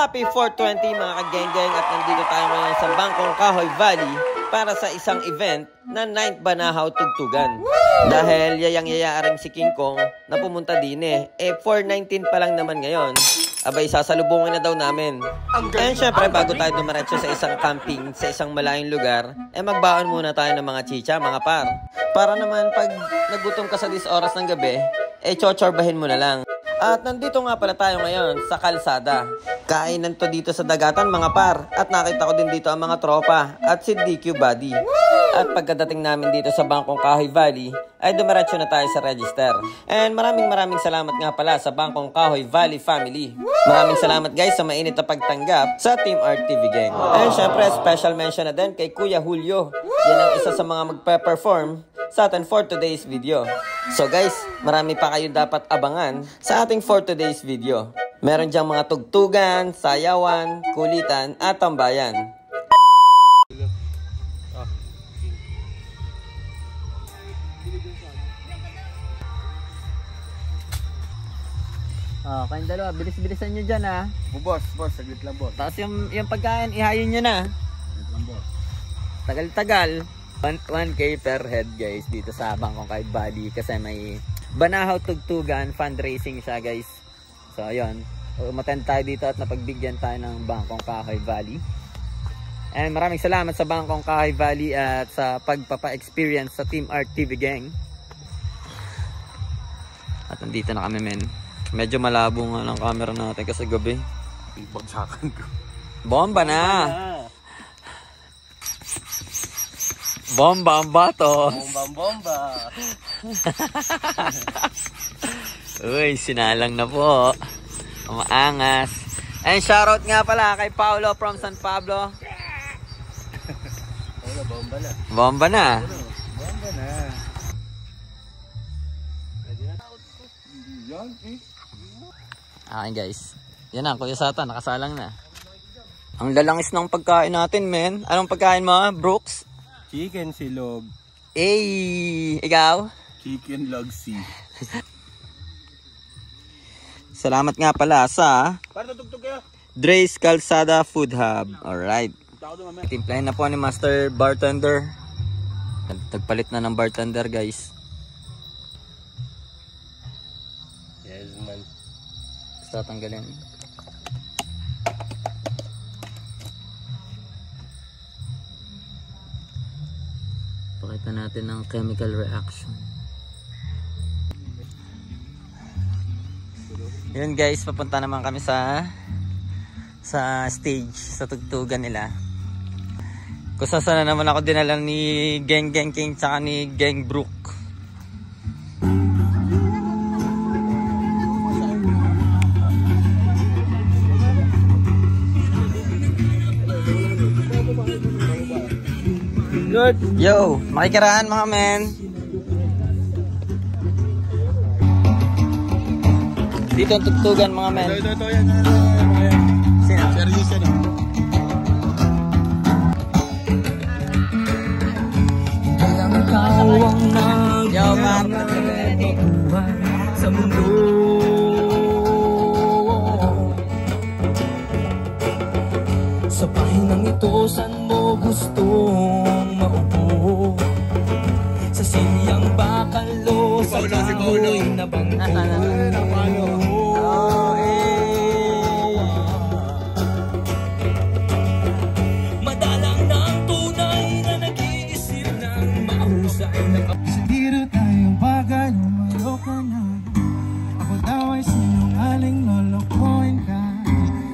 Happy 420 mga kageng-geng at nandito tayo ngayon sa Bangkong Kahoy Valley para sa isang event na 9th Banahaw Tugtugan. Dahil yayang-yaya rin si King Kong na pumunta din 419 pa lang naman ngayon. Abay, sasalubungin na daw namin. And syempre, bago tayo dumiretso sa isang camping, sa isang malayong lugar, magbaon muna tayo ng mga chicha, mga par. Para naman pag nagutom ka sa 10 oras ng gabi, chocharbahin mo na lang. At nandito nga pala tayo ngayon sa kalsada. Kainan to dito sa dagatan mga par. At nakita ko din dito ang mga tropa at si DQ Buddy. At pagkadating namin dito sa Bangkong Kahoy Valley, ay dumiretso na tayo sa register. And maraming salamat nga pala sa Bangkong Kahoy Valley family. Maraming salamat guys sa mainit na pagtanggap sa Team Art TV Gang. And syempre special mention na din kay Kuya Julio. Yan ang isa sa mga magpe-perform sa atin for today's video. So guys, marami pa kayo dapat abangan sa ating for today's video. Meron diyang mga tugtugan, sayawan, kulitan, at tambayan. Kayong dalawa, bilis-bilisan nyo dyan ha. Boss, saglit lang boss. Tapos yung pagkain, ihayin nyo na. Saglit lang boss. Tagal-tagal. 1K per head guys dito sa Bangkong Kahoy Valley kasi may Banahaw Tugtugan fundraising siya guys. So ayun, umattend tayo dito at napagbigyan tayo ng Bangkong Kahoy Valley. And maraming salamat sa Bangkong Kahoy Valley at sa pagpapa-experience sa Team Art TV Gang. At nandito na kami men. Medyo malabo nga ng camera natin kasi gabi. Ibagsakan ko. Bomba na! Bomba ang bato. Bomba. Uy, sinalang na po. Umaangas. And shoutout nga pala kay Paolo from San Pablo. Bomba na. Bomba na. Bomba na. Okay guys. Yan na, Kuya Satan, nakasalang na. Ang lalangis ng pagkain natin, men. Anong pagkain mo, Brooks? Chicken silog. Ikaw? Chicken logsi. Salamat nga pala sa Para tutugtog kayo. Dre's Calzada Food Hub. Alright. Timplahin na po ni Master Bartender. Nagpalit na ng bartender guys. Yes man. Basta tanggalin. Pakita natin ang chemical reaction. Yun guys, papunta naman kami sa stage, sa tugtugan nila. Kung saan na naman ako dinala ni Geng King tsaka ni Geng Brook. Good. Yo, makikiraan mga men. Dito ang tugtugan mga men. Ito yan. Sino? Serious yan. Yo man. Sa mundo sa pahinang ito, saan mo gustong maupo? Sa silyang bakalo, sa kahoy na bangko. Madalang na ang tunay na nag-iisip ng mahusay na Siguro tayong bagay, lumayo ka na. Ako daw ay sinungaling, lolokohin ka.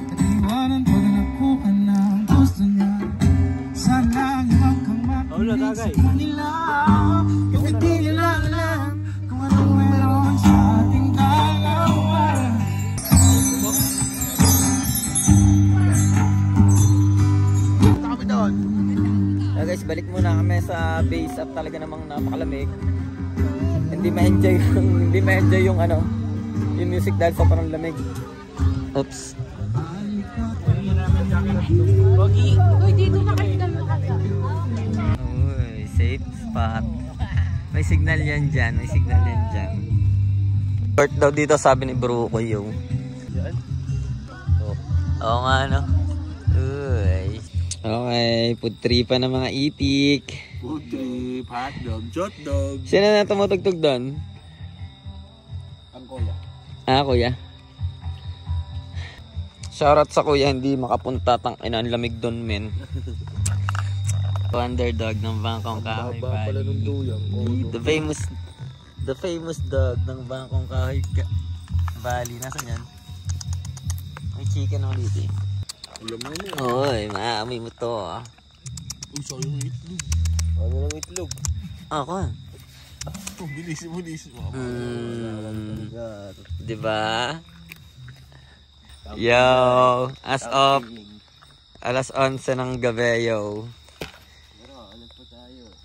At iwanan pag nakuha na ang gusto niya. Sana huwag kang makinig sa kanila. Kung hindi nila alam kung anong meron sa ating dalawa. Guys, balik muna kami sa base at talaga namang napakalamig. Hindi ma-enjoy yung yung music dahil sa parang lamig. Oops. Uy, dito na kayo nakaka. Uy, safe spot. May signal yan dyan, Short daw dito sabi ni Bro ko yung. Oo nga, no? Uy. Okay, food tripan ng mga itik. Food trip, hotdog, jotdog. Sino na tumutugtog doon? Ang kuya. Ah, kuya. Shoutout sa kuya, hindi makapunta. Ang lamig doon, men. Underdog ng Bangkong Kahoy Pala nung Valley. duyang. The famous dog ng Bangkong Kahoy Valley. Nasaan yan? May chicken ulit eh. Ulam na yun. Oy, maamoy mo to. Uy, sayang yung itlog. Ano lang itlog? Ako. Bilis mo. Diba? Yo, as of alas 11 ng gabi, yo.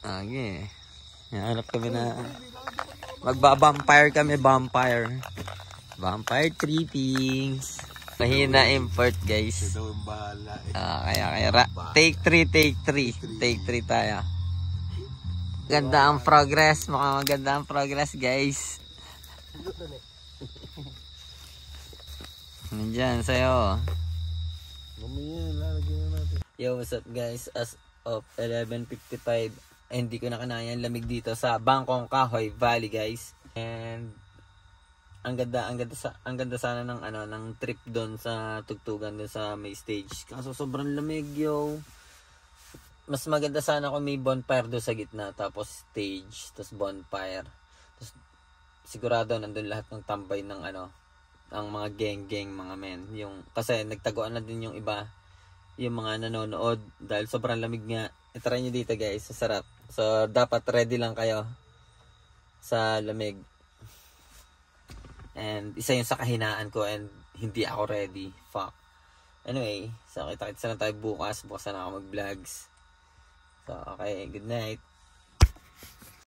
Age. Hanap kami na magba-vampire kami, vampire trippings. Mahina import, guys. Ito daw ang bahala eh. Kaya take 3 tayo. Ganda ang progress, mukhang maganda ang progress, guys. Nandiyan sa'yo. Mamaya, lalagyan na natin. Yo, what's up, guys? As of 11:55, hindi ko na kinaya ang lamig dito sa Bangkong Kahoy Valley, guys. And ang ganda sana ng ng trip doon sa tugtugan doon sa may stage. Kaso sobrang lamig, yo. Mas maganda sana kung may bonfire doon sa gitna, tapos stage, tapos bonfire. Tapos sigurado nandun lahat ng tambay ng ang mga geng mga men. Yung kasi nagtaguan na din yung iba, yung mga nanonood dahil sobrang lamig nga. I-try nyo dito, guys, sarap. So dapat ready lang kayo sa lamig. And isa yun sa kahinaan ko and hindi ako ready. Fuck. Anyway, so kita-kits na tayo bukas. Bukas na ako mag-vlogs. So okay, good night.